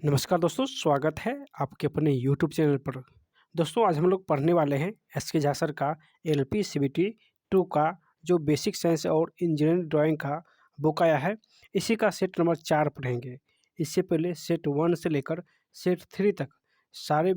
नमस्कार दोस्तों, स्वागत है आपके अपने यूट्यूब चैनल पर। दोस्तों आज हम लोग पढ़ने वाले हैं एस के झासर का एलपी सीबीटी 2 का जो बेसिक साइंस और इंजीनियरिंग ड्राइंग का बुक आया है। इसी का सेट नंबर 4 पढ़ेंगे। इससे पहले सेट 1 से लेकर सेट 3 तक सारे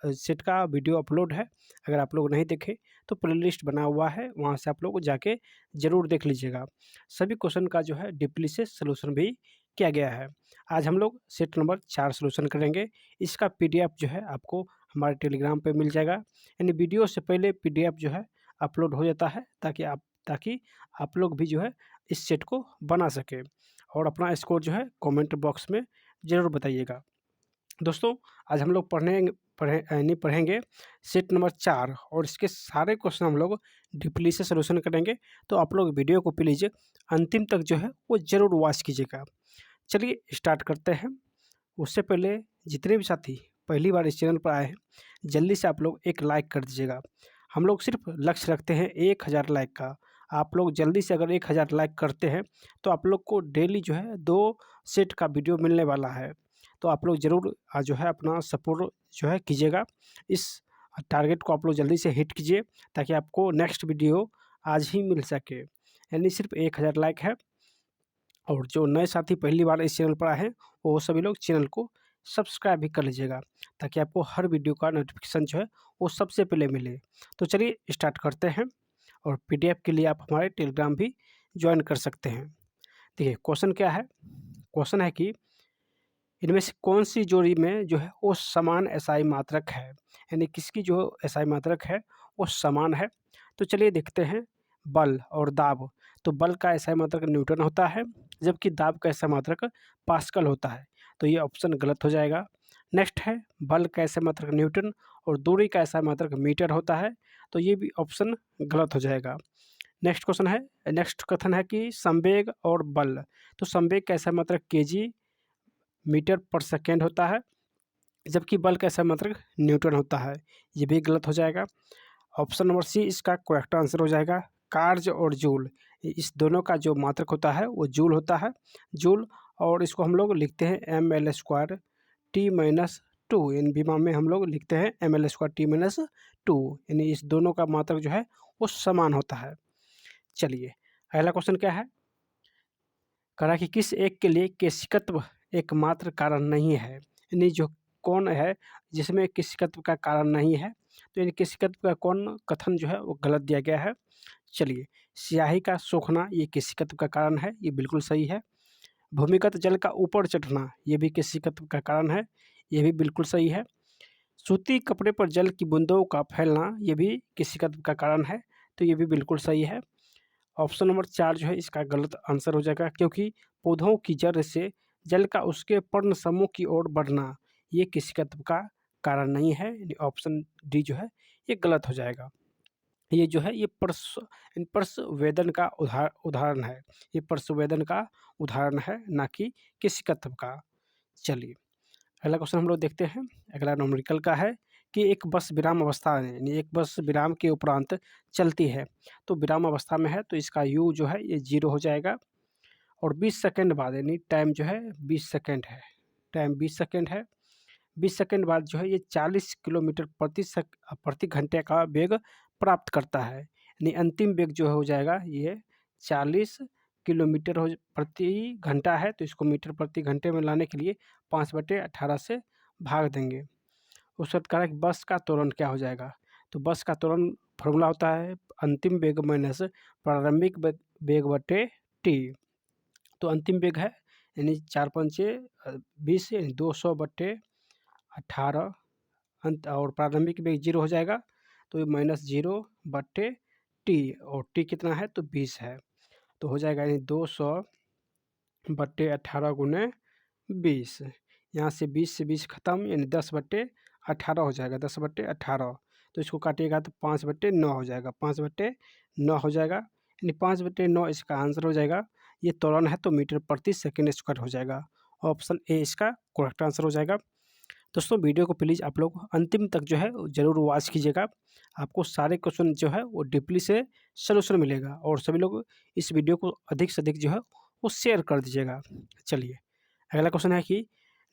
सेट का वीडियो अपलोड है। अगर आप लोग नहीं देखे तो प्लेलिस्ट बना हुआ है, वहाँ से आप लोग जाके ज़रूर देख लीजिएगा। सभी क्वेश्चन का जो है डीपली से सोल्यूशन भी किया गया है। आज हम लोग सेट नंबर 4 सॉल्यूशन करेंगे। इसका पीडीएफ जो है आपको हमारे टेलीग्राम पे मिल जाएगा। यानी वीडियो से पहले पीडीएफ जो है अपलोड हो जाता है ताकि आप लोग भी जो है इस सेट को बना सकें और अपना स्कोर जो है कमेंट बॉक्स में ज़रूर बताइएगा। दोस्तों आज हम लोग पढ़ेंगे सेट नंबर 4 और इसके सारे क्वेश्चन हम लोग डीपली से सॉल्यूशन करेंगे। तो आप लोग वीडियो को प्लीज़ अंतिम तक जो है वो ज़रूर वॉच कीजिएगा। चलिए स्टार्ट करते हैं। उससे पहले जितने भी साथी पहली बार इस चैनल पर आए हैं, जल्दी से आप लोग एक लाइक कर दीजिएगा। हम लोग सिर्फ लक्ष्य रखते हैं 1000 लाइक का। आप लोग जल्दी से अगर 1000 लाइक करते हैं तो आप लोग को डेली जो है 2 सेट का वीडियो मिलने वाला है। तो आप लोग ज़रूर जो है अपना सपोर्ट जो है कीजिएगा। इस टारगेट को आप लोग जल्दी से हिट कीजिए ताकि आपको नेक्स्ट वीडियो आज ही मिल सके। यानी सिर्फ 1000 लाइक है। और जो नए साथी पहली बार इस चैनल पर आए हैं वो सभी लोग चैनल को सब्सक्राइब भी कर लीजिएगा ताकि आपको हर वीडियो का नोटिफिकेशन जो है वो सबसे पहले मिले। तो चलिए स्टार्ट करते हैं और पीडीएफ के लिए आप हमारे टेलीग्राम भी ज्वाइन कर सकते हैं। देखिए क्वेश्चन क्या है। क्वेश्चन है कि इनमें से कौन सी जोड़ी में जो है वो समान एसआई मात्रक है, यानी किसकी जो एसआई मात्रक है वो समान है। तो चलिए देखते हैं। बल और दाब। तो बल का एसआई मात्रक न्यूटन होता है जबकि दाब का एसआई मात्रक पास्कल होता है। तो ये ऑप्शन गलत हो जाएगा। नेक्स्ट है बल का एसआई मात्रक न्यूटन और दूरी का एसआई मात्रक मीटर होता है। तो ये भी ऑप्शन गलत हो जाएगा। नेक्स्ट क्वेश्चन है। नेक्स्ट कथन है कि संवेग और बल। तो संवेग का एसआई मात्रक केजी मीटर पर सेकेंड होता है जबकि बल का एसआई मात्रक न्यूटन होता है। ये भी गलत हो जाएगा। ऑप्शन नंबर सी इसका करेक्ट आंसर हो जाएगा। कार्ज और जूल, इस दोनों का जो मात्रक होता है वो जूल होता है। जूल, और इसको हम लोग लिखते हैं ml² T-2। इन बीमा में हम लोग लिखते हैं ml² T-2, यानी इस दोनों का मात्रक जो है वो समान होता है। चलिए अगला क्वेश्चन क्या है। कहा कि किस एक के लिए केशिकत्व एकमात्र कारण नहीं है, यानी जो कौन है जिसमें केशिकत्व का कारण नहीं है। तो यानी केशिकत्व का कौन कथन जो है वो गलत दिया गया है। चलिए स्याही का सोखना ये केशिकत्व का कारण है, ये बिल्कुल सही है। भूमिगत जल का ऊपर चढ़ना ये भी केशिकत्व का कारण है, ये भी बिल्कुल सही है। सूती कपड़े पर जल की बूंदों का फैलना ये भी केशिकत्व का कारण है, तो ये भी बिल्कुल सही है। ऑप्शन नंबर 4 जो है इसका गलत आंसर हो जाएगा क्योंकि पौधों की जड़ से जल का उसके पर्ण समूह की ओर बढ़ना ये किसी तत्व का कारण नहीं है। यानी ऑप्शन डी जो है ये गलत हो जाएगा। ये जो है ये पर्सवेदन का उदाहरण है। ये पर्सवेदन का उदाहरण है, ना कि किसी तत्व का। चलिए अगला क्वेश्चन हम लोग देखते हैं। अगला न्यूमेरिकल का है कि एक बस विराम अवस्था में, यानी एक बस विराम के उपरांत चलती है। तो विराम अवस्था में है तो इसका यू जो है ये 0 हो जाएगा। और 20 सेकंड बाद, यानी टाइम जो है 20 सेकंड है। टाइम 20 सेकंड है। 20 सेकंड बाद जो है ये 40 किलोमीटर प्रति घंटे का वेग प्राप्त करता है। यानी अंतिम वेग जो हो जाएगा ये 40 किलोमीटर प्रति घंटा है। तो इसको मीटर प्रति घंटे में लाने के लिए 5/18 से भाग देंगे। उस वक्त कह रहा है कि बस का त्वरण क्या हो जाएगा। तो बस का त्वरण फॉर्मूला होता है अंतिम वेग माइनस प्रारंभिक वेग बटे टी। तो अंतिम वेग है यानी 4×5 20, यानी 200/18 अंत, और प्रारंभिक वेग 0 हो जाएगा। तो ये -0/टी, और टी कितना है तो 20 है। तो हो जाएगा यानी 200/18 गुने 20। यहाँ से 20 से 20 खत्म, यानी 10/18 हो जाएगा। 10/18 तो इसको काटिएगा तो 5/9 हो जाएगा। 5/9 हो जाएगा, यानी 5/9 इसका आंसर हो जाएगा। ये त्वरण है तो मीटर प्रति सेकंड स्क्वायर हो जाएगा। ऑप्शन ए इसका करेक्ट आंसर हो जाएगा। दोस्तों वीडियो को प्लीज़ आप लोग अंतिम तक जो है ज़रूर वॉच कीजिएगा। आपको सारे क्वेश्चन जो है वो डीपली से सॉल्यूशन मिलेगा, और सभी लोग इस वीडियो को अधिक से अधिक जो है वो शेयर कर दीजिएगा। चलिए अगला क्वेश्चन है कि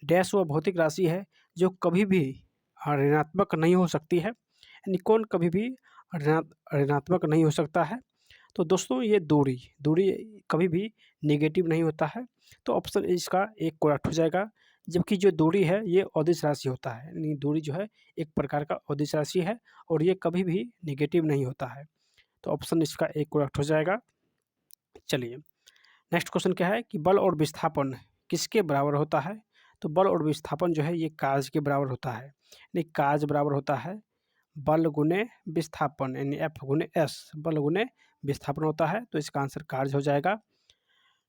डैश वह भौतिक राशि है जो कभी भी ऋणात्मक नहीं हो सकती है, यानी कौन कभी भी ऋणात्मक नहीं हो सकता है। तो दोस्तों ये दूरी दूरी कभी भी नेगेटिव नहीं होता है, तो ऑप्शन इसका एक करेक्ट हो जाएगा। जबकि जो दूरी है ये अदिश राशि होता है, यानी दूरी जो है एक प्रकार का अदिश राशि है और ये कभी भी नेगेटिव नहीं होता है, तो ऑप्शन इसका एक करेक्ट हो जाएगा। चलिए नेक्स्ट क्वेश्चन क्या है कि बल और विस्थापन किसके बराबर होता है। तो बल और विस्थापन जो है ये कार्य के बराबर होता है, यानी कार्य बराबर होता है बल गुने विस्थापन, यानी एफ गुने एस, बल गुने विस्थापन होता है, तो इसका आंसर कार्य हो जाएगा।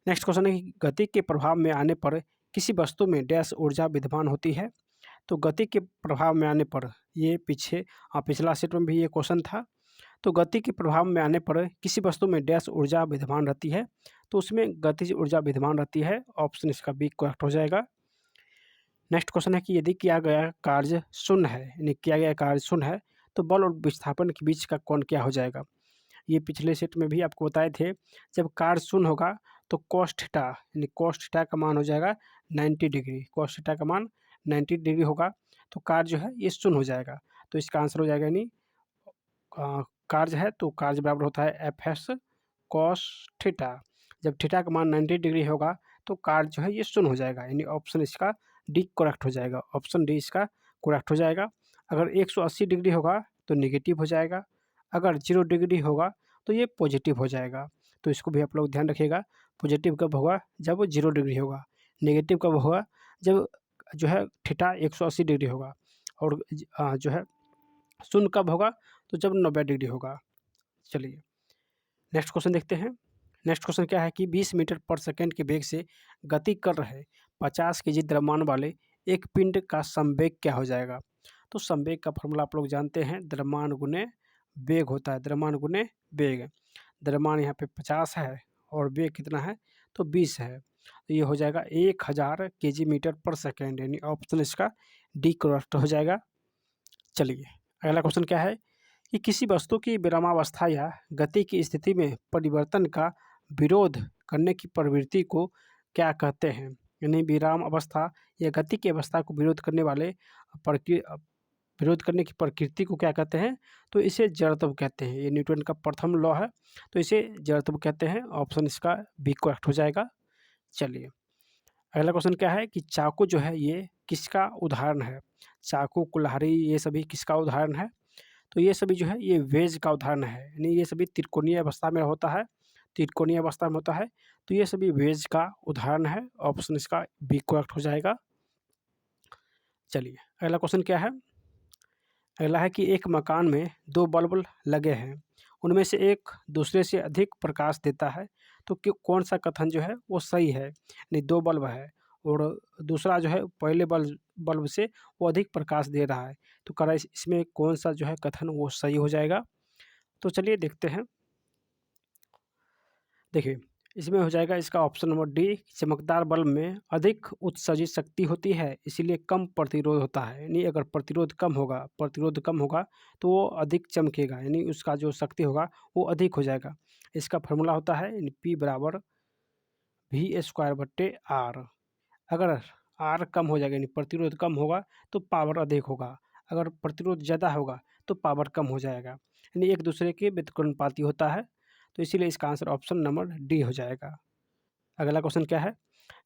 नेक्स्ट क्वेश्चन है कि गति के प्रभाव में आने पर किसी वस्तु में डैश ऊर्जा विद्यमान होती है। तो गति के प्रभाव में आने पर ये पिछला सेट में भी ये क्वेश्चन था। तो गति के प्रभाव में आने पर किसी वस्तु में डैश ऊर्जा विद्यमान रहती है, तो उसमें गतिज ऊर्जा विद्यमान रहती है, ऑप्शन इसका बी करेक्ट हो जाएगा। नेक्स्ट क्वेश्चन है कि यदि किया गया कार्य शून्य है, यानी किया गया कार्य शून्य है, तो बल और विस्थापन के बीच का कोण क्या हो जाएगा। ये पिछले सेट में भी आपको बताए थे, जब कार्य शून्य होगा तो कॉस थीटा, यानी कॉस थीटा का मान हो जाएगा 90 डिग्री, कॉस थीटा का मान 90 डिग्री होगा, तो कार्य जो है ये शून्य हो जाएगा, तो इसका आंसर हो जाएगा यानी कार्य है तो कार्य बराबर होता है एफ एस कॉस थीटा। जब थीटा का मान 90 डिग्री होगा तो कार्य जो है ये शून्य हो जाएगा, यानी ऑप्शन इसका डी करेक्ट हो जाएगा, ऑप्शन डी इसका करेक्ट हो जाएगा। अगर 180 डिग्री होगा तो नेगेटिव हो जाएगा, अगर 0 डिग्री होगा तो ये पॉजिटिव हो जाएगा, तो इसको भी आप लोग ध्यान रखिएगा। पॉजिटिव कब होगा, जब 0 डिग्री होगा। नेगेटिव कब होगा, जब जो है थीटा 180 डिग्री होगा। और जो है शून्य कब होगा, तो जब 90 डिग्री होगा। चलिए नेक्स्ट क्वेश्चन देखते हैं। नेक्स्ट क्वेश्चन क्या है कि 20 मीटर पर सेकेंड के वेग से गति कर रहे 50 केजी द्रव्यमान वाले एक पिंड का संवेग क्या हो जाएगा। तो संवेग का फॉर्मूला आप लोग जानते हैं, द्रव्यमान गुने वेग होता है, द्रव्यमान गुने वेग। द्रव्यमान यहाँ पे 50 है और वेग कितना है, तो 20 है, तो ये हो जाएगा 1000 केजी मीटर पर सेकेंड, यानी ऑप्शन इसका डी करेक्ट हो जाएगा। चलिए अगला क्वेश्चन क्या है कि किसी वस्तु की विरामावस्था या गति की स्थिति में परिवर्तन का विरोध करने की प्रवृत्ति को क्या कहते हैं। यानी विराम अवस्था या गति की अवस्था को विरोध करने वाले विरोध करने की प्रकृति को क्या कहते हैं, तो इसे जड़त्व कहते हैं। ये न्यूटन का प्रथम लॉ है, तो इसे जड़त्व कहते हैं, ऑप्शन इसका बी करेक्ट हो जाएगा। चलिए अगला क्वेश्चन क्या है कि चाकू जो है ये किसका उदाहरण है। चाकू, कुल्हाड़ी, ये सभी किसका उदाहरण है, तो ये सभी जो है ये वेज का उदाहरण है, यानी ये सभी त्रिकोणीय अवस्था में होता है, त्रिकोणीय अवस्था में होता है, तो ये सभी वेज का उदाहरण है, ऑप्शन इसका बी करेक्ट हो जाएगा। चलिए अगला क्वेश्चन क्या है, अगला है कि एक मकान में 2 बल्ब लगे हैं, उनमें से एक दूसरे से अधिक प्रकाश देता है, तो कौन सा कथन जो है वो सही है। नहीं, 2 बल्ब है और दूसरा जो है पहले बल्ब बल्ब से वो अधिक प्रकाश दे रहा है, तो कह रहा है इसमें कौन सा जो है कथन वो सही हो जाएगा। तो चलिए देखते हैं। देखिए इसमें हो जाएगा इसका ऑप्शन नंबर डी, चमकदार बल्ब में अधिक उत्सर्जित शक्ति होती है इसीलिए कम प्रतिरोध होता है, यानी अगर प्रतिरोध कम होगा तो वो अधिक चमकेगा, यानी उसका जो शक्ति होगा वो अधिक हो जाएगा। इसका फॉर्मूला होता है पी बराबर वी स्क्वायर बट्टे आर। अगर आर कम हो जाएगा यानी प्रतिरोध कम होगा तो पावर अधिक होगा, अगर प्रतिरोध ज़्यादा होगा तो पावर कम हो जाएगा, यानी एक दूसरे के व्युत्क्रमानुपाती होता है, तो इसीलिए इसका आंसर ऑप्शन नंबर डी हो जाएगा। अगला क्वेश्चन क्या है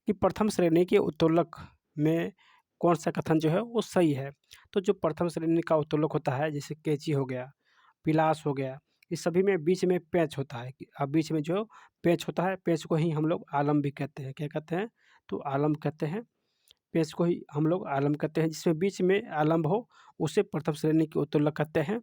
कि प्रथम श्रेणी के उत्तोलक में कौन सा कथन जो है वो सही है। तो जो प्रथम श्रेणी का उत्तोलक होता है जैसे कैंची हो गया, पिलास हो गया, इस सभी में बीच में पेंच होता है। अब बीच में जो पेंच होता है, पेंच को ही हम लोग आलम भी कहते हैं। क्या कहते हैं, तो आलम कहते हैं। पेंच को ही हम लोग आलम कहते हैं, जिसमें बीच में आलम्ब हो उसे प्रथम श्रेणी के उत्तोलक कहते हैं।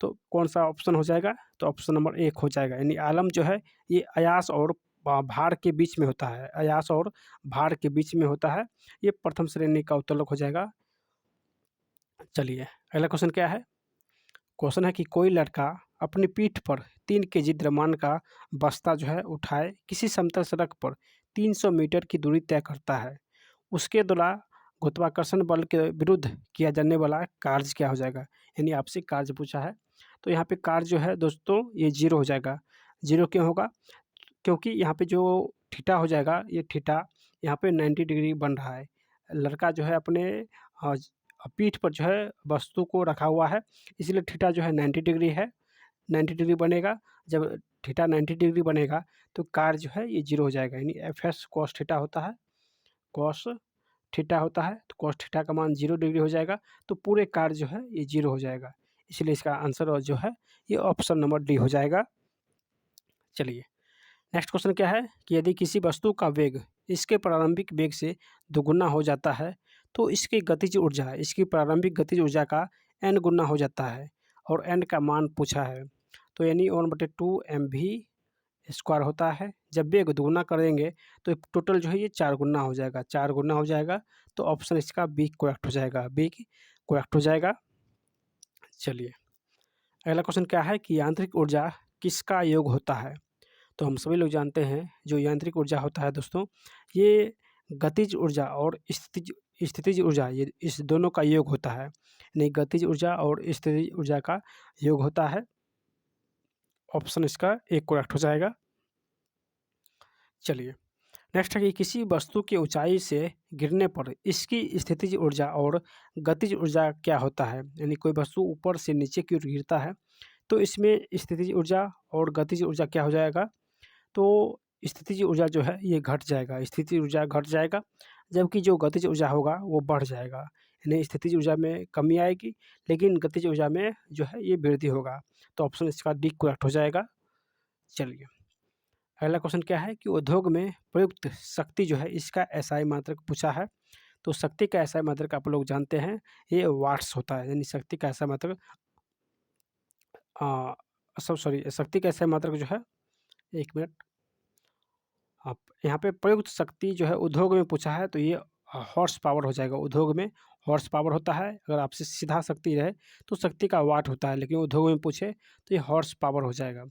तो कौन सा ऑप्शन हो जाएगा, तो ऑप्शन नंबर 1 हो जाएगा, यानी आलम जो है ये अयास और भार के बीच में होता है, अयास और भार के बीच में होता है, ये प्रथम श्रेणी का उत्तोलक हो जाएगा। चलिए अगला क्वेश्चन क्या है, क्वेश्चन है कि कोई लड़का अपनी पीठ पर 3 केजी द्रव्यमान का बस्ता जो है उठाए किसी समतल सड़क पर 300 मीटर की दूरी तय करता है, उसके द्वारा गुरुत्वाकर्षण बल के विरुद्ध किया जाने वाला कार्य क्या हो जाएगा। यानी आपसे कार्य पूछा है, तो यहाँ पे कार्य जो है दोस्तों ये 0 हो जाएगा। 0 क्यों होगा, क्योंकि यहाँ पे जो थीटा हो जाएगा, ये थीटा यहाँ पे 90 डिग्री बन रहा है, लड़का जो है अपने पीठ पर जो है वस्तु को रखा हुआ है, इसलिए थीटा जो है 90 डिग्री है, 90 डिग्री बनेगा। जब थीटा 90 डिग्री बनेगा तो कार्य जो है ये 0 हो जाएगा, यानी एफ एस कॉस थीटा होता है, कॉस थीटा होता है, तो कॉस थीटा का मान 0 डिग्री हो जाएगा, तो पूरे कार्य जो है ये 0 हो जाएगा। इसलिए इसका आंसर जो है ये ऑप्शन नंबर डी हो जाएगा। चलिए नेक्स्ट क्वेश्चन क्या है कि यदि किसी वस्तु का वेग इसके प्रारंभिक वेग से दोगुना हो जाता है तो इसकी गतिज ऊर्जा, इसकी प्रारंभिक गतिज ऊर्जा का n गुना हो जाता है और n का मान पूछा है। तो यानी 1/2 mv² होता है। जब वेग दोगुना करेंगे तो टोटल जो है ये 4 गुना हो जाएगा, 4 गुना हो जाएगा, तो ऑप्शन इसका बी करेक्ट हो जाएगा, बी करेक्ट हो जाएगा। चलिए अगला क्वेश्चन क्या है कि यांत्रिक ऊर्जा किसका योग होता है। तो हम सभी लोग जानते हैं जो यांत्रिक ऊर्जा होता है दोस्तों, ये गतिज ऊर्जा और स्थितिज ऊर्जा, ये इस दोनों का योग होता है, यानी गतिज ऊर्जा और स्थितिज ऊर्जा का योग होता है। ऑप्शन इसका एक करेक्ट हो जाएगा। चलिए नेक्स्ट है कि किसी वस्तु की ऊंचाई से गिरने पर इसकी स्थितिज ऊर्जा और गतिज ऊर्जा क्या होता है, यानी कोई वस्तु ऊपर से नीचे की ओर गिरता है तो इसमें स्थितिज ऊर्जा और गतिज ऊर्जा क्या हो जाएगा, तो स्थितिज ऊर्जा जो है ये घट जाएगा, स्थितिज ऊर्जा घट जाएगा, जबकि जो गतिज ऊर्जा होगा वो बढ़ जाएगा, यानी स्थितिज ऊर्जा में कमी आएगी लेकिन गतिज ऊर्जा में जो है ये वृद्धि होगा। तो ऑप्शन इसका डी करेक्ट हो जाएगा। चलिए अगला क्वेश्चन क्या है कि उद्योग में प्रयुक्त शक्ति जो है इसका एसआई मात्रक पूछा है। तो शक्ति का एसआई मात्रक आप लोग जानते हैं ये वाट्स होता है, यानी शक्ति का एसआई मात्रक शक्ति का एसआई मात्रक जो है, एक मिनट, आप यहाँ पे प्रयुक्त शक्ति जो है उद्योग में पूछा है तो ये हॉर्स पावर हो जाएगा। उद्योग में हॉर्स पावर होता है, अगर आपसे सीधा शक्ति रहे तो शक्ति का वाट होता है, लेकिन उद्योग में पूछे तो ये हॉर्स पावर हो जाएगा।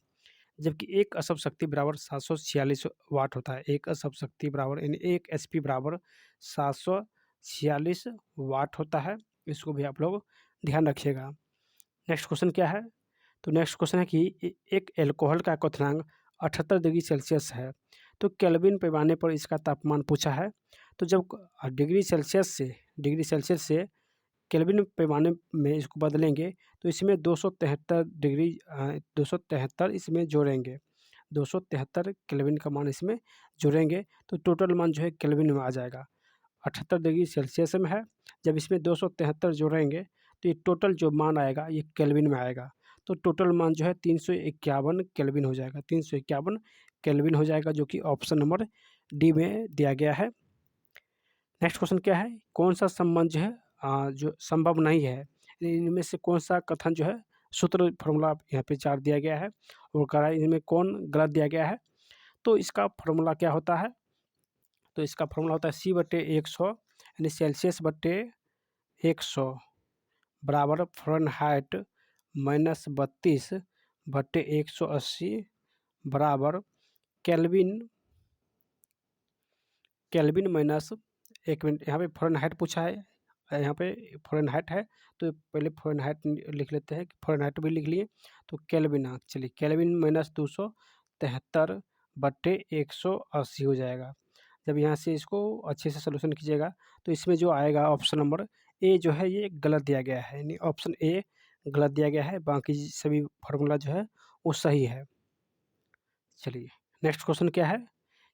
जबकि एक असम शक्ति बराबर 746 वाट होता है, एक असम शक्ति बराबर यानी एक एचपी बराबर 746 वाट होता है, इसको भी आप लोग ध्यान रखिएगा। नेक्स्ट क्वेश्चन क्या है, तो नेक्स्ट क्वेश्चन है कि एक एल्कोहल का क्वथनांक 78 डिग्री सेल्सियस है, तो केल्विन पैमाने पर इसका तापमान पूछा है। तो जब डिग्री सेल्सियस से केल्विन पैमाने में इसको बदलेंगे तो इसमें 273 इसमें जोड़ेंगे, 273 केल्विन का मान इसमें जोड़ेंगे तो टोटल मान जो है केल्विन में आ जाएगा। 78 डिग्री सेल्सियस में है, जब इसमें 273 जोड़ेंगे तो ये टोटल जो मान आएगा ये केल्विन में आएगा, तो टोटल मान जो है 351 केल्विन हो जाएगा, 351 केल्विन हो जाएगा, जो कि ऑप्शन नंबर डी में दिया गया है। नेक्स्ट क्वेश्चन क्या है, कौन सा संबंध जो है जो संभव नहीं है, इनमें से कौन सा कथन जो है सूत्र फॉर्मूला यहाँ पे 4 दिया गया है और करा इनमें कौन गलत दिया गया है। तो इसका फॉर्मूला क्या होता है, तो इसका फॉर्मूला होता है C/100 यानी सेल्सियस बट्टे 100 बराबर फ़ारेनहाइट -32/180 बराबर केल्विन माइनस, एक मिनट, यहाँ पे फ़ारेनहाइट पूछा है, यहाँ पे फ़ारेनहाइट है तो पहले फ़ारेनहाइट लिख लेते हैं, फ़ारेनहाइट भी लिख लिए, तो केल्विन, चलिए केल्विन -273/180 हो जाएगा। जब यहाँ से इसको अच्छे से सोल्यूशन कीजिएगा तो इसमें जो आएगा ऑप्शन नंबर ए जो है ये गलत दिया गया है, यानी ऑप्शन ए गलत दिया गया है, बाकी सभी फार्मूला जो है वो सही है। चलिए नेक्स्ट क्वेश्चन क्या है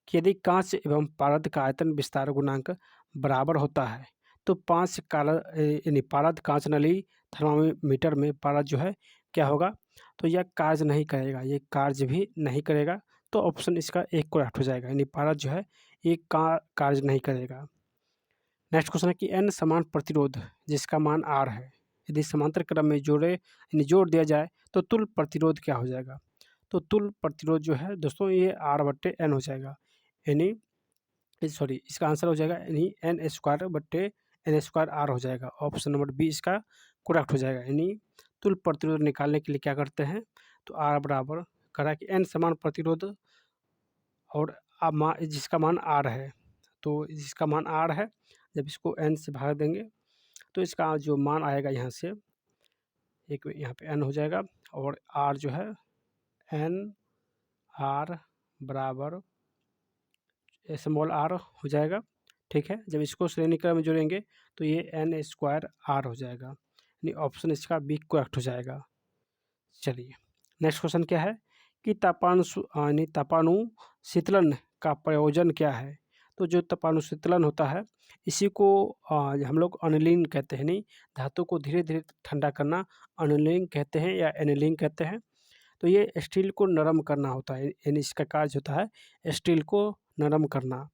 कि यदि कांच एवं पारद का आयतन विस्तार गुणांक बराबर होता है तो यानी पारद कांच नली थर्मामीटर में पारद जो है क्या होगा, तो यह कार्य नहीं करेगा, ये कार्य भी नहीं करेगा, तो ऑप्शन इसका एक करेक्ट हो जाएगा, यानी पारद जो है ये कार्य नहीं करेगा। नेक्स्ट क्वेश्चन है कि n समान प्रतिरोध जिसका मान r है, यदि समांतर क्रम में यानी जोड़ दिया जाए तो तुल्य प्रतिरोध क्या हो जाएगा, तो तुल्य प्रतिरोध जो है दोस्तों ये r/n हो जाएगा, यानी इसका आंसर हो जाएगा यानी n² हो जाएगा, ऑप्शन नंबर बी इसका करेक्ट हो जाएगा। यानी तुल्य प्रतिरोध निकालने के लिए क्या करते हैं, तो r बराबर करा कि n समान प्रतिरोध और जिसका मान r है, तो जिसका मान r है जब इसको n से भाग देंगे तो इसका जो मान आएगा यहाँ से एक यहाँ पे n हो जाएगा और r जो है n r बराबर स्मॉल r हो जाएगा, ठीक है। जब इसको श्रेणी क्रम में जोड़ेंगे तो ये n स्क्वायर r हो जाएगा, यानी ऑप्शन इसका बी करेक्ट हो जाएगा। चलिए नेक्स्ट क्वेश्चन क्या है कि यानी तापानुशीतलन का प्रयोजन क्या है। तो जो तापानुशीतलन होता है इसी को हम लोग अनलिंग कहते हैं, नहीं धातु को धीरे धीरे ठंडा करना अनलिंग कहते हैं या एनिलिंग कहते हैं। तो ये स्टील को नरम करना होता है, यानी इसका कार्य होता है स्टील को नरम करना।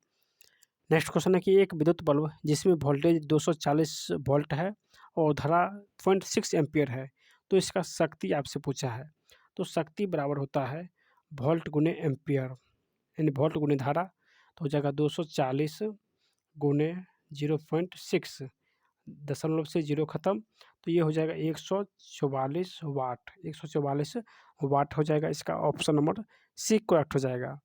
नेक्स्ट क्वेश्चन है कि एक विद्युत बल्ब जिसमें वोल्टेज 240 वोल्ट है और धारा 0.6 एम्पियर है, तो इसका शक्ति आपसे पूछा है। तो शक्ति बराबर होता है वोल्ट गुने एम्पियर, यानी वोल्ट गुने धारा, तो हो जाएगा 240 गुने 0.6, दशमलव से जीरो खत्म, तो ये हो जाएगा 144 वाट, 144 वाट हो जाएगा। इसका ऑप्शन नंबर सी करेक्ट हो जाएगा।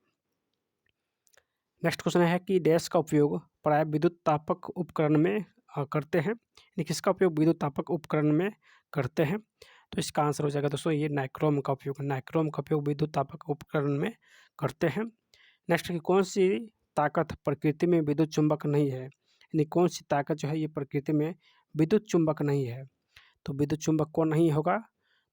नेक्स्ट क्वेश्चन है कि डैश का उपयोग प्राय विद्युत तापक उपकरण में करते हैं, यानी किसका उपयोग विद्युत तापक उपकरण में करते हैं। तो इसका आंसर हो जाएगा दोस्तों ये नाइक्रोम का उपयोग, नाइक्रोम का उपयोग विद्युत तापक उपकरण में करते हैं। नेक्स्ट कि कौन सी ताकत प्रकृति में विद्युत चुंबक नहीं है, यानी कौन सी ताकत जो है ये प्रकृति में विद्युत चुंबक नहीं है। तो विद्युत चुंबक कौन नहीं होगा,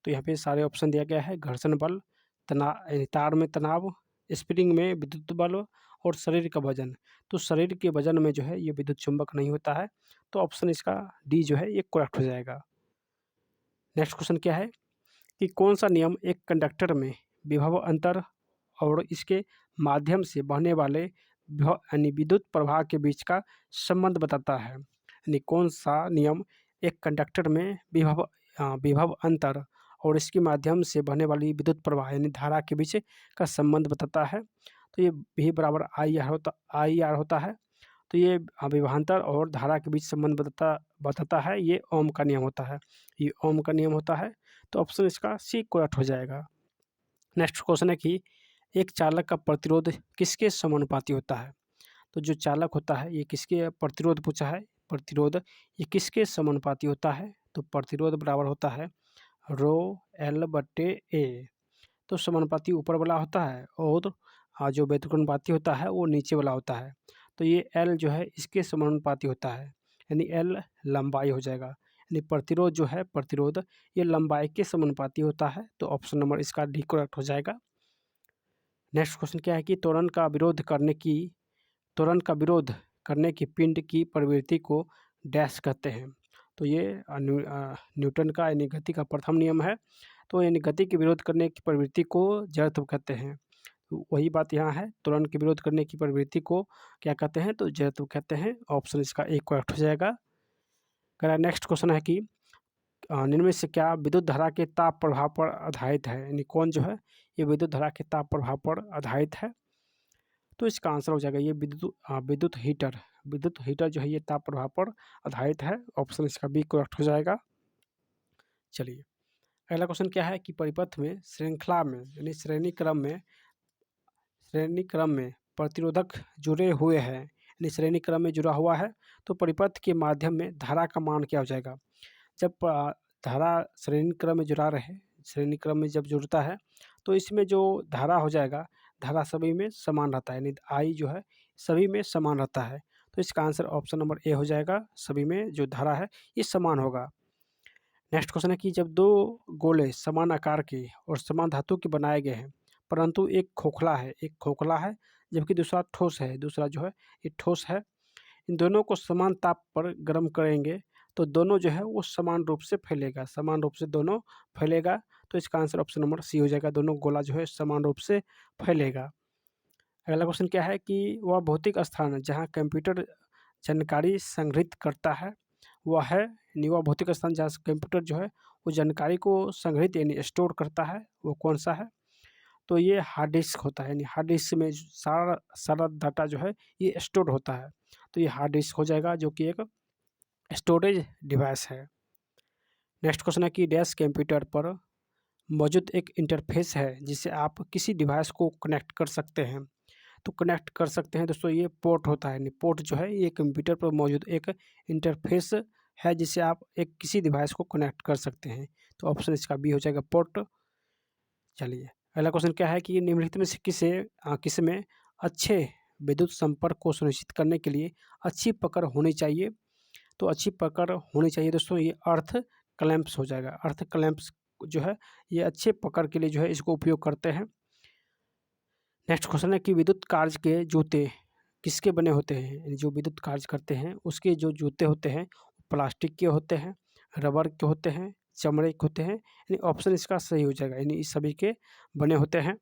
तो यहाँ पे सारे ऑप्शन दिया गया है, घर्षण बल, यानी तार में तनाव, स्प्रिंग में विद्युत बल और शरीर का वजन। तो शरीर के वजन में जो है ये विद्युत चुंबक नहीं होता है, तो ऑप्शन इसका डी जो है ये करेक्ट हो जाएगा। नेक्स्ट क्वेश्चन क्या है कि कौन सा नियम एक कंडक्टर में विभव अंतर और इसके माध्यम से बहने वाले यानी विद्युत प्रवाह के बीच का संबंध बताता है। यानी कौन सा नियम एक कंडक्टर में विभव अंतर और इसके माध्यम से बहने वाली विद्युत प्रवाह यानी धारा के बीच का संबंध बताता है। तो ये भी बराबर आई आर होता है। तो ये विभवांतर और धारा के बीच संबंध बताता है, ये ओम का नियम होता है, ये ओम का नियम होता है। तो ऑप्शन इसका सी करेक्ट हो जाएगा। नेक्स्ट क्वेश्चन है कि एक चालक का प्रतिरोध किसके समानुपाती होता है। तो जो चालक होता है ये किसके प्रतिरोध पूछा है, प्रतिरोध ये किसके समानुपाती होता है। तो प्रतिरोध बराबर होता है रो एल बटे ए। तो समानुपाती ऊपर वाला होता है और जो व्यतिक्रमानुपाती होता है वो नीचे वाला होता है। तो ये एल जो है इसके समानुपाती होता है, यानी एल लंबाई हो जाएगा, यानी प्रतिरोध जो है प्रतिरोध ये लंबाई के समानुपाती होता है। तो ऑप्शन नंबर इसका डी करेक्ट हो जाएगा। नेक्स्ट क्वेश्चन क्या है कि त्वरण का विरोध करने की पिंड की प्रवृत्ति को डैश कहते हैं। तो ये न्यूटन का यानी गति का प्रथम नियम है। तो यानी गति के विरोध करने की प्रवृत्ति को जड़त्व कहते हैं। तो वही बात यहाँ है, त्वरण के विरोध करने की प्रवृत्ति को क्या कहते हैं, तो जड़त्व कहते हैं। ऑप्शन इसका एक करेक्ट हो जाएगा। नेक्स्ट क्वेश्चन है कि निम्न में से क्या विद्युत धारा के ताप प्रभाव पर आधारित है, यानी कौन जो है ये विद्युत धारा के ताप प्रभाव पर आधारित है। तो इसका आंसर हो जाएगा ये विद्युत हीटर जो है ये ताप प्रभाव पर आधारित है। ऑप्शन इसका बी करेक्ट हो जाएगा। चलिए अगला क्वेश्चन क्या है कि परिपथ में श्रृंखला में यानी श्रेणी क्रम में प्रतिरोधक जुड़े हुए हैं, यानी श्रेणी क्रम में जुड़ा हुआ है, तो परिपथ के माध्यम में धारा का मान क्या हो जाएगा। जब धारा श्रेणी क्रम में जब जुड़ता है तो इसमें जो धारा हो जाएगा, धारा सभी में समान रहता है, यानी आई जो है सभी में समान रहता है। तो इसका आंसर ऑप्शन नंबर ए हो जाएगा, सभी में जो धारा है ये समान होगा। नेक्स्ट क्वेश्चन है कि जब दो गोले समान आकार के और समान धातु के बनाए गए हैं, परंतु एक खोखला है जबकि दूसरा ठोस है, दूसरा जो है ये ठोस है, इन दोनों को समान ताप पर गर्म करेंगे तो दोनों जो है वो समान रूप से दोनों फैलेगा। तो इसका आंसर ऑप्शन नंबर सी हो जाएगा, दोनों गोला जो है समान रूप से फैलेगा। अगला क्वेश्चन क्या है कि वह भौतिक स्थान जहाँ कंप्यूटर जानकारी संग्रहित करता है वह है, यानी वह भौतिक स्थान जहाँ कंप्यूटर जो है वो जानकारी को संग्रहित यानी स्टोर करता है, वो कौन सा है। तो ये हार्ड डिस्क होता है, यानी हार्ड डिस्क में सारा डाटा जो है ये स्टोर होता है। तो ये हार्ड डिस्क हो जाएगा जो कि एक स्टोरेज डिवाइस है। नेक्स्ट क्वेश्चन है कि डैश कंप्यूटर पर मौजूद एक इंटरफेस है जिससे आप किसी डिवाइस को कनेक्ट कर सकते हैं। तो कनेक्ट कर सकते हैं दोस्तों, ये पोर्ट होता है, यानी पोर्ट जो है ये कंप्यूटर पर मौजूद एक इंटरफेस है जिससे आप एक किसी डिवाइस को कनेक्ट कर सकते हैं। तो ऑप्शन इसका बी हो जाएगा पोर्ट। चलिए अगला क्वेश्चन क्या है कि निम्नलिखित में से किस में अच्छे विद्युत संपर्क को सुनिश्चित करने के लिए अच्छी पकड़ होनी चाहिए। तो अच्छी पकड़ होनी चाहिए दोस्तों, ये अर्थ क्लैंप्स हो जाएगा। अर्थ क्लैंप्स जो है ये अच्छे पकड़ के लिए जो है इसको उपयोग करते हैं। नेक्स्ट क्वेश्चन है कि विद्युत कार्य के जूते किसके बने होते हैं? यानी जो विद्युत कार्य करते हैं उसके जो जूते होते हैं प्लास्टिक के होते हैं, रबर के होते हैं, चमड़े के होते हैं। यानी ऑप्शन इसका सही हो जाएगा, यानी इस सभी के बने होते हैं।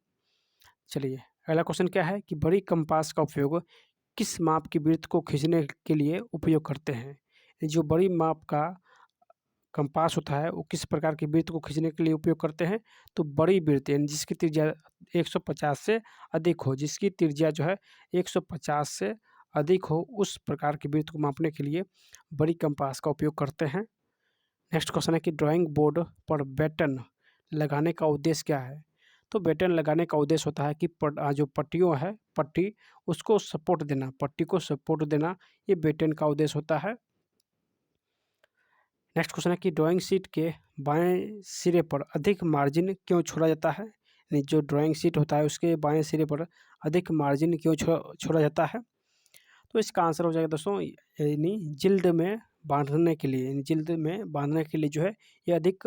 चलिए अगला क्वेश्चन क्या है कि बड़ी कंपास का उपयोग किस माप की वृत्त को खींचने के लिए उपयोग करते हैं? यानी जो बड़ी माप का कंपास होता है वो किस प्रकार की वृत्त को खींचने के लिए उपयोग करते हैं? तो बड़ी वृत्त यानी जिसकी त्रिज्या 150 से अधिक हो, जिसकी त्रिज्या जो है 150 से अधिक हो, उस प्रकार की वृत्त को मापने के लिए बड़ी कंपास का उपयोग करते हैं। नेक्स्ट क्वेश्चन है कि ड्राइंग बोर्ड पर बैटन लगाने का उद्देश्य क्या है? तो बैटन लगाने का उद्देश्य होता है कि जो पट्टियों है पट्टी उसको सपोर्ट देना, पट्टी को सपोर्ट देना, ये बैटन का उद्देश्य होता है। नेक्स्ट क्वेश्चन है कि ड्राइंग शीट के बाएं सिरे पर अधिक मार्जिन क्यों छोड़ा जाता है? यानी जो ड्राइंग शीट होता है उसके बाएं सिरे पर अधिक मार्जिन क्यों छोड़ा जाता है? तो इसका आंसर हो जाएगा दोस्तों, यानी जिल्द में बांधने के लिए, यानी जिल्द में बांधने के लिए जो है ये अधिक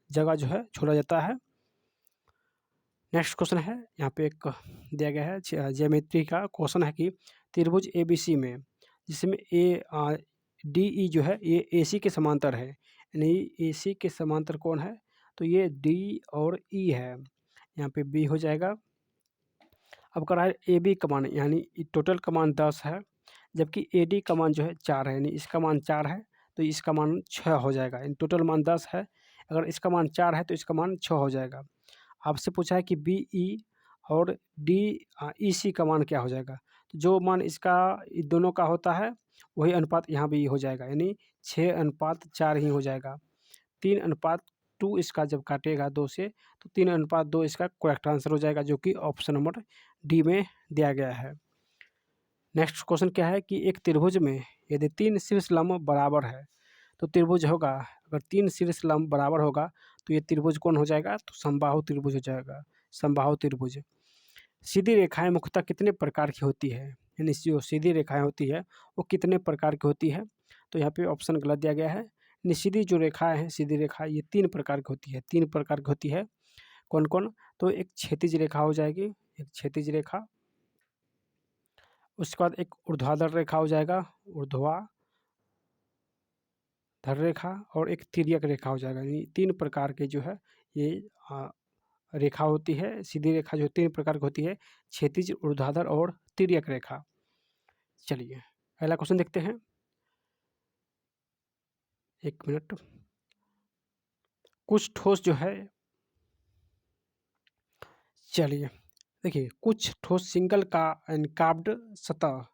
जगह जो है छोड़ा जाता है। नेक्स्ट क्वेश्चन है, यहाँ पे एक दिया गया है ज्योमेट्री का क्वेश्चन है कि त्रिभुज ABC में जिसमें DE जो है ये AC के समांतर है, यानी AC के समांतर कौन है? तो ये D और E है। यहाँ पे B हो जाएगा। अब करा है AB का मान, यानी टोटल का मान 10 है, जबकि AD का मान जो है 4 है, यानी इसका मान 4 है तो इसका मान 6 हो जाएगा। यानी टोटल मान 10 है, अगर इसका मान 4 है तो इसका मान 6 हो जाएगा। आपसे पूछा है कि BE और DEC का मान क्या हो जाएगा? तो जो मान इसका दोनों का होता है वही अनुपात यहाँ भी हो जाएगा, यानी 6:4 ही हो जाएगा। 3:2 इसका जब काटेगा 2 से तो 3:2 इसका करेक्ट आंसर हो जाएगा, जो कि ऑप्शन नंबर डी में दिया गया है। नेक्स्ट क्वेश्चन क्या है कि एक त्रिभुज में यदि 3 शीर्ष लंब बराबर है तो त्रिभुज होगा, अगर 3 शीर्ष लंब बराबर होगा तो ये त्रिभुज कौन हो जाएगा? तो समबाहु त्रिभुज हो जाएगा, समबाहु त्रिभुज। सीधी रेखाएं मुख्यतः कितने प्रकार की होती है? यानी जो सीधी रेखाएं होती है वो कितने प्रकार की होती है? तो यहाँ पे ऑप्शन गलत दिया गया है। यानी सीधी जो रेखाएं हैं, सीधी रेखा ये 3 प्रकार की होती है, 3 प्रकार की होती है। कौन कौन? तो एक क्षैतिज रेखा हो जाएगी, एक क्षैतिज रेखा, उसके बाद एक ऊर्ध्वाधर रेखा हो जाएगा, ऊर्ध्वाधर रेखा, और एक तिर्यक रेखा हो जाएगा। यानी 3 प्रकार के जो है ये रेखा होती है। सीधी रेखा जो 3 प्रकार की होती है, क्षैतिज, ऊर्ध्वाधर और तिर्यक रेखा। चलिए अगला क्वेश्चन देखते हैं, 1 मिनट। कुछ ठोस जो है, चलिए देखिए, कुछ ठोस सिंगल का कार्ब्ड सतह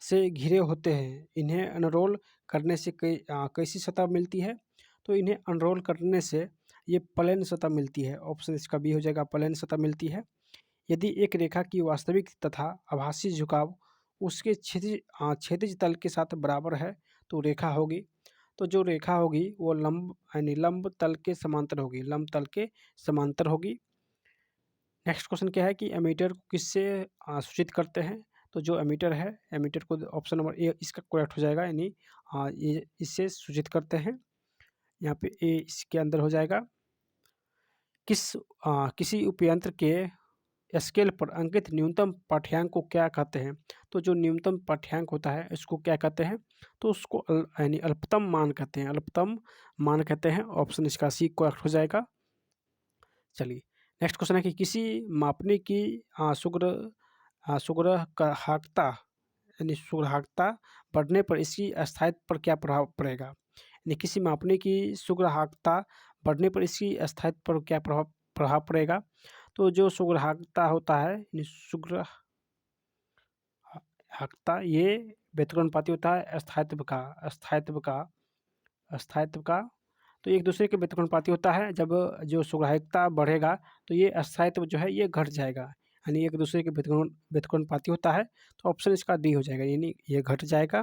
से घिरे होते हैं, इन्हें अनरोल करने से कैसी सतह मिलती है? तो इन्हें अनरोल करने से ये प्लेन सतह मिलती है। ऑप्शन इसका बी हो जाएगा, प्लेन सतह मिलती है। यदि एक रेखा की वास्तविक तथा आभासी झुकाव उसके क्षैतिज तल के साथ बराबर है तो रेखा होगी। तो जो रेखा होगी वो लंब यानी लंब तल के समांतर होगी, लंब तल के समांतर होगी। नेक्स्ट क्वेश्चन क्या है कि एमीटर को किससे सूचित करते हैं? तो जो एमीटर है, एमीटर को ऑप्शन नंबर ए इसका करेक्ट हो जाएगा, यानी ये इससे सूचित करते हैं। यहाँ पे ए इसके अंदर हो जाएगा। किसी उपयंत्र के स्केल पर अंकित न्यूनतम पाठ्यांक को क्या कहते हैं? तो जो न्यूनतम पाठ्यांक होता है इसको क्या कहते हैं? तो उसको यानी अल्पतम मान कहते हैं, अल्पतम मान कहते हैं। ऑप्शन इसका सी करेक्ट हो जाएगा। चलिए नेक्स्ट क्वेश्चन है कि किसी मापने की सुग्राहकता यानी सुग्राहकता बढ़ने पर इसकी स्थायित्व पर क्या प्रभाव पड़ेगा? यानी किसी मापने की सुग्राहकता बढ़ने पर इसकी स्थायित्व पर क्या प्रभाव पड़ेगा? तो जो सुग्राहकता होता है, यानी सुग्राहकता ये व्युत्क्रमानुपाती होता है स्थायित्व का। तो एक दूसरे के व्युत्क्रमानुपाती होता है। जब जो सुग्राहकता बढ़ेगा तो ये स्थायित्व जो है ये घट जाएगा, यानी एक दूसरे के व्युत्क्रमानुपाती होता है। तो ऑप्शन इसका डी हो जाएगा, यानी ये घट जाएगा।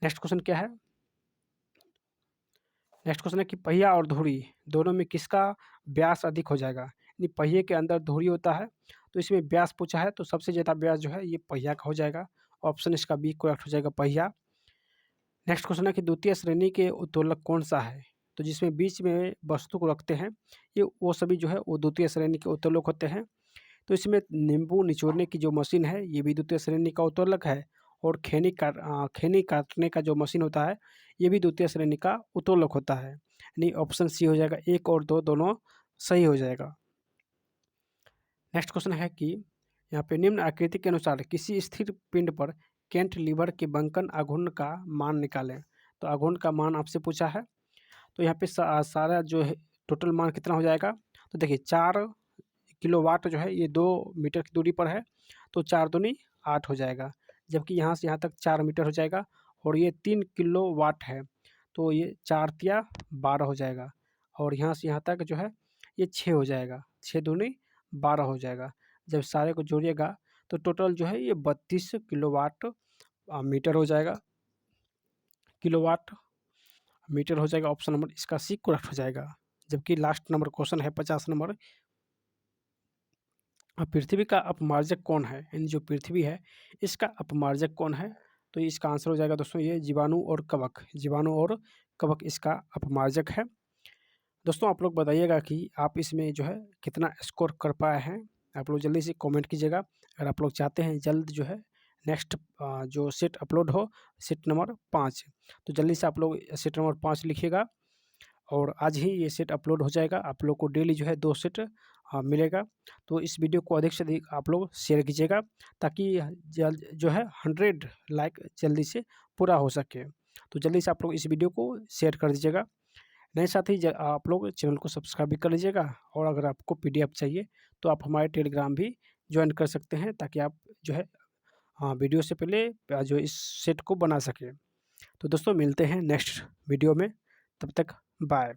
नेक्स्ट क्वेश्चन क्या है? नेक्स्ट क्वेश्चन है कि पहिया और धुरी दोनों में किसका व्यास अधिक हो जाएगा? यानी पहिए के अंदर धुरी होता है तो इसमें व्यास पूछा है, तो सबसे ज़्यादा व्यास जो है ये पहिया का हो जाएगा। ऑप्शन इसका बी करेक्ट हो जाएगा, पहिया। नेक्स्ट क्वेश्चन है कि द्वितीय श्रेणी के उत्तोलक कौन सा है? तो जिसमें बीच में वस्तु को रखते हैं, ये वो सभी जो है वो द्वितीय श्रेणी के उत्तोलक होते हैं। तो इसमें नींबू निचोड़ने की जो मशीन है, ये भी द्वितीय श्रेणी का उत्तोलक है। और खैनी काटने का जो मशीन होता है, ये भी द्वितीय श्रेणी का उत्तोलक होता है। यानी ऑप्शन सी हो जाएगा, 1 और 2 दोनों सही हो जाएगा। नेक्स्ट क्वेश्चन है कि यहाँ पे निम्न आकृति के अनुसार किसी स्थिर पिंड पर कैंटिलीवर के बंकन आघूर्ण का मान निकालें। तो आघूर्ण का मान आपसे पूछा है। तो यहाँ पे सारा जो है टोटल मान कितना हो जाएगा? तो देखिए 4 किलोवाट जो है ये 2 मीटर की दूरी पर है, तो 4 दूनी 8 हो जाएगा। जबकि यहाँ से यहाँ तक 4 मीटर हो जाएगा और ये 3 किलोवाट है, तो ये 4 तिया 12 हो जाएगा। और यहाँ से यहाँ तक जो है ये 6 हो जाएगा, 6 दूनी 12 हो जाएगा। जब सारे को जोड़िएगा तो टोटल जो है ये 32 किलोवाट मीटर हो जाएगा, किलोवाट मीटर हो जाएगा। ऑप्शन नंबर इसका सी करेक्ट हो जाएगा। जबकि लास्ट नंबर क्वेश्चन है 50 नंबर, पृथ्वी का अपमार्जक कौन है? यानी जो पृथ्वी है इसका अपमार्जक कौन है? तो इसका आंसर हो जाएगा दोस्तों ये जीवाणु और कवक। जीवाणु और कवक इसका अपमार्जक है। दोस्तों आप लोग बताइएगा कि आप इसमें जो है कितना स्कोर कर पाए हैं। आप लोग जल्दी से कमेंट कीजिएगा। अगर आप लोग चाहते हैं जल्द जो है नेक्स्ट जो सेट अपलोड हो, सेट नंबर 5, तो जल्दी से आप लोग सेट नंबर 5 लिखिएगा और आज ही ये सेट अपलोड हो जाएगा। आप लोग को डेली जो है 2 सेट मिलेगा। तो इस वीडियो को अधिक से अधिक आप लोग शेयर कीजिएगा ताकि जल्द जो है 100 लाइक जल्दी से पूरा हो सके। तो जल्दी से आप लोग इस वीडियो को शेयर कर दीजिएगा। नए साथी आप लोग चैनल को सब्सक्राइब भी कर लीजिएगा। और अगर आपको पीडीएफ चाहिए तो आप हमारे टेलीग्राम भी ज्वाइन कर सकते हैं ताकि आप जो है वीडियो से पहले जो इस सेट को बना सकें। तो दोस्तों मिलते हैं नेक्स्ट वीडियो में, तब तक बाय।